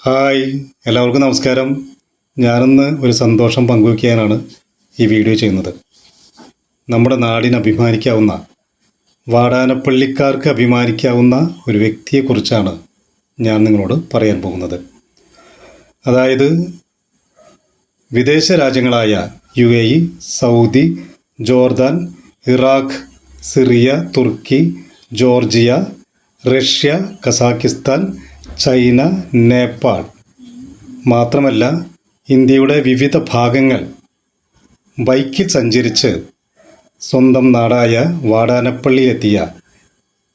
Hi, എല്ലാവർക്കും നമസ്കാരം. ഞാനിന്ന് ഒരു സന്തോഷം പങ്കുവയ്ക്കാനാണ് ഈ വീഡിയോ ചെയ്യുന്നത്. നമ്മുടെ നാടിന് അഭിമാനിക്കാവുന്ന, വാടാനപ്പള്ളിക്കാർക്ക് അഭിമാനിക്കാവുന്ന ഒരു വ്യക്തിയെക്കുറിച്ചാണ് ഞാൻ നിങ്ങളോട് പറയാൻ പോകുന്നത്. അതായത് വിദേശ രാജ്യങ്ങളായ UAE, Saudi, Jordan, Iraq, Syria, തുർക്കി, Georgia, Russia, Kazakhstan, China, Nepal മാത്രമല്ല ഇന്ത്യയുടെ വിവിധ ഭാഗങ്ങൾ ബൈക്കിൽ സഞ്ചരിച്ച് സ്വന്തം നാടായ വാടാനപ്പള്ളിയിലെത്തിയ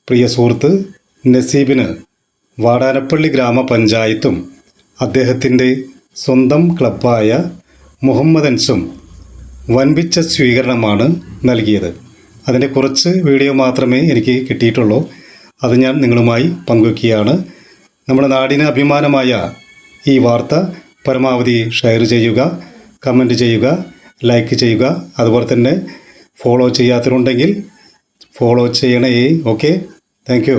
പ്രിയ സുഹൃത്ത് നസീബിന് വാടാനപ്പള്ളി ഗ്രാമപഞ്ചായത്തും അദ്ദേഹത്തിൻ്റെ സ്വന്തം ക്ലബ്ബായ മുഹമ്മദൻസും വൻപിച്ച സ്വീകരണമാണ് നൽകിയത്. അതിൻ്റെ കുറച്ച് വീഡിയോ മാത്രമേ എനിക്ക് കിട്ടിയിട്ടുള്ളൂ. അത് ഞാൻ നിങ്ങളുമായി പങ്കുവയ്ക്കുകയാണ്. നമ്മുടെ നാടിന് അഭിമാനമായ ഈ വാർത്ത പരമാവധി ഷെയർ ചെയ്യുക, കമൻറ്റ് ചെയ്യുക, ലൈക്ക് ചെയ്യുക. അതുപോലെ തന്നെ ഫോളോ ചെയ്യാത്തവരുണ്ടെങ്കിൽ ഫോളോ ചെയ്യണേ. Okay, thank you.